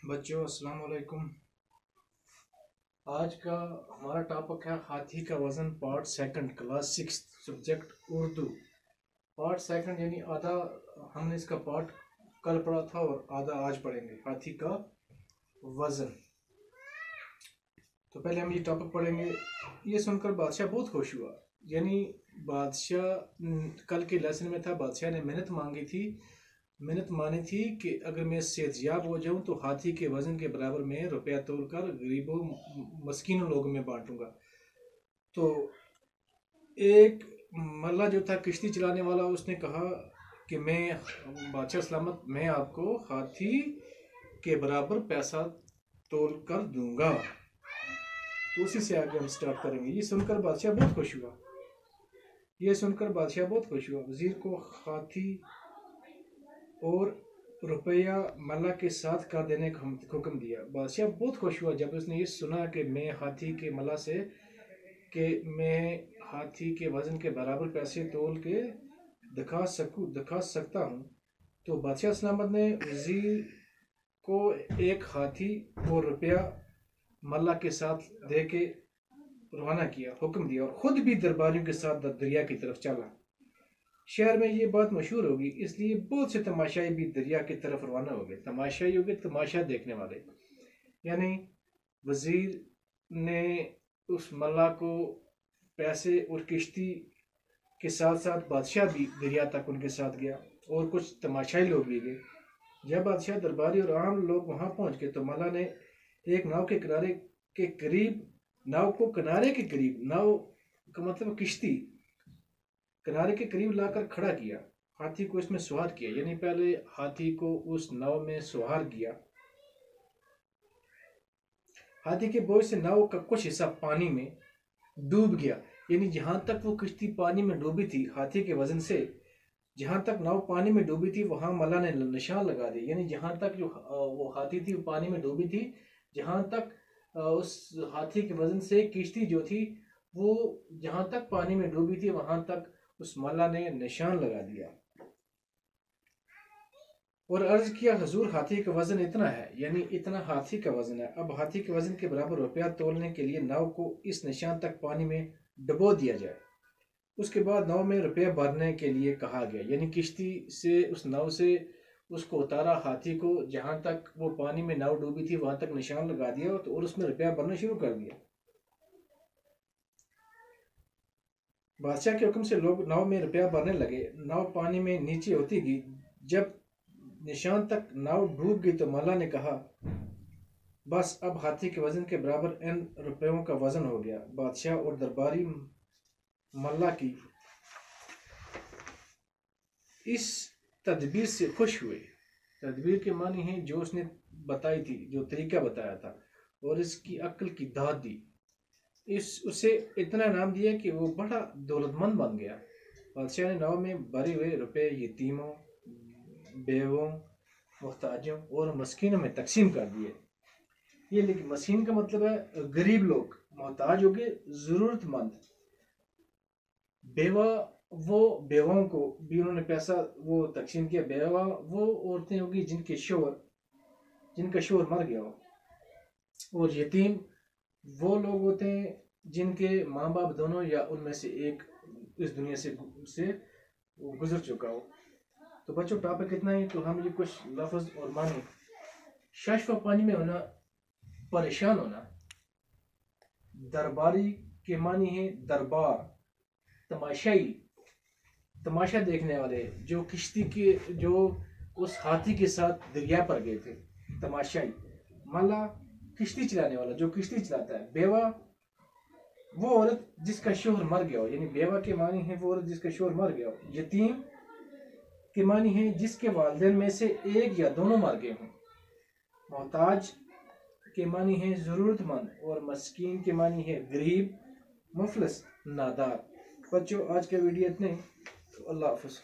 بچوں السلام علیکم۔ آج کا ہمارا ٹاپک ہے ہاتھی کا وزن part second, class 6 subject Urdu. Part second یعنی آدھا ہم نے اس کا پارٹ کل پڑھا تھا اور آدھا آج پڑھیں گے، ہاتھی کا وزن۔ تو پہلے ہم یہ ٹاپک پڑھیں گے۔ یہ سن کر بادشاہ بہت خوش ہوا، یعنی بادشاہ کل کے لیسن میں تھا، بادشاہ نے منت مانی تھی کہ اگر میں صحت یاب ہو جاؤں تو ہاتھی کے وزن کے برابر میں روپیہ تول کر غریبوں مسکینوں لوگوں میں بانٹوں گا۔ تو ایک ملا جو تھا کشتی چلانے والا، اس نے کہا کہ میں بادشاہ سلامت، میں آپ کو ہاتھی کے برابر پیسہ تول کر دوں گا۔ تو اسی سے آگے ہم سٹارٹ کریں گے۔ یہ سن کر بادشاہ بہت خوش ہوا، وزیر کو ہاتھی اور روپیہ ملا کے ساتھ کر دینے کا حکم دیا۔ بادشاہ بہت خوش ہوا جب اس نے یہ سنا کہ میں ہاتھی کے ملا سے کہ میں ہاتھی کے وزن کے برابر پیسے تول کے دکھا سکتا ہوں۔ تو بادشاہ سلامت نے وزیر کو ایک ہاتھی اور روپیہ ملا کے ساتھ دے کے روانہ کیا، حکم دیا، اور خود بھی درباریوں کے ساتھ دریا کی طرف چلا۔ شہر میں یہ بات مشہور ہوگی، اس لیے بہت سے تماشائی بھی دریا کی طرف روانہ ہو گئے۔ تماشائی ہو گئے، تماشا دیکھنے والے، یعنی وزیر نے اس ملا کو پیسے اور کشتی کے ساتھ ساتھ بادشاہ بھی دریا تک ان کے ساتھ گیا، اور کچھ تماشائی لوگ بھی گئے۔ جب بادشاہ، درباری اور عام لوگ وہاں پہنچ گئے تو ملا نے ایک ناؤ کے قریب ناؤ کا مطلب کشتی کنارے کے قریب لا کر کھڑا کیا، ہاتھی کو اس میں سوار کیا، یعنی پہلے ہاتھی کو اس ناؤ میں سوار کیا۔ ہاتھی کے بوجھ سے ناؤ کا کچھ حصہ پانی میں ڈوب گیا، یعنی جہاں تک وہ کشتی پانی میں ڈوبی تھی، ہاتھی کے وزن سے جہاں تک ناؤ پانی میں ڈوبی تھی وہاں ملا نے نشان لگا دی، یعنی جہاں تک جو وہ ہاتھی تھی وہ پانی میں ڈوبی تھی، جہاں تک اس ہاتھی کے وزن سے کشتی جو تھی وہ جہاں تک پانی میں ڈوبی تھی وہاں تک اس ملا نے نشان لگا دیا، اور عرض کیا حضور ہاتھی کا وزن اتنا ہے، یعنی اتنا ہاتھی کا وزن ہے، اب ہاتھی کے وزن کے برابر روپیہ تولنے کے لیے ناؤ کو اس نشان تک پانی میں ڈبو دیا جائے۔ اس کے بعد ناؤ میں روپیہ بھرنے کے لیے کہا گیا، یعنی کشتی سے اس ناؤ سے اس کو اتارا، ہاتھی کو جہاں تک وہ پانی میں ناؤ ڈوبی تھی وہاں تک نشان لگا دیا، اور اس میں روپیہ بھرنا شروع کر دیا۔ بادشاہ کے حکم سے لوگ ناؤ میں روپیہ بھرنے لگے، ناؤ پانی میں نیچے ہوتی گئی، جب نشان تک ناؤ ڈوب گئی تو ملا نے کہا بس اب ہاتھی کے وزن کے برابر ان روپیوں کا وزن ہو گیا۔ بادشاہ اور درباری ملا کی اس تدبیر سے خوش ہوئے۔ تدبیر کے معنی ہیں جو اس نے بتائی تھی، جو طریقہ بتایا تھا، اور اس کی عقل کی داد دی، اسے اتنا انعام دیا کہ وہ بڑا دولت مند بن گیا۔ بادشاہ نے ناؤ میں بھرے ہوئے روپے یتیموں، بیووں، محتاجوں اور مسکینوں میں تقسیم کر دیے۔ یہ لیکن مسکین کا مطلب ہے غریب لوگ، محتاج ہو گئے ضرورت مند، بیوہ وہ بیواؤں کو بھی انہوں نے پیسہ وہ تقسیم کیا۔ بیوہ وہ عورتیں ہوگی جن کا شوہر مر گیا ہو، اور یتیم وہ لوگ ہوتے ہیں جن کے ماں باپ دونوں یا ان میں سے ایک اس دنیا سے گزر چکا ہو۔ تو بچوں ٹاپک اتنا ہی، تو ہم یہ کچھ لفظ اور معنی۔ ششفا پانی میں ہونا، پریشان ہونا۔ درباری کے معنی ہے دربار، تماشائی، تماشا دیکھنے والے، جو کشتی کے جو اس ہاتھی کے ساتھ دریا پر گئے تھے، تماشائی۔ ملا کشتی چلانے والا، جو کشتی چلاتا ہے۔ بیوہ وہ عورت جس کا شوہر مر گیا ہو، یعنی بیوہ کے معنی ہے وہ عورت جس کا شوہر مر گیا ہو۔ یتیم کے معنی ہے جس کے والدین میں سے ایک یا دونوں مر گئے ہوں۔ محتاج کے معنی ہے ضرورت مند، اور مسکین کے معنی ہے غریب، مفلس، نادار۔ بچوں آج کا ویڈیو اتنے، اللہ حافظ۔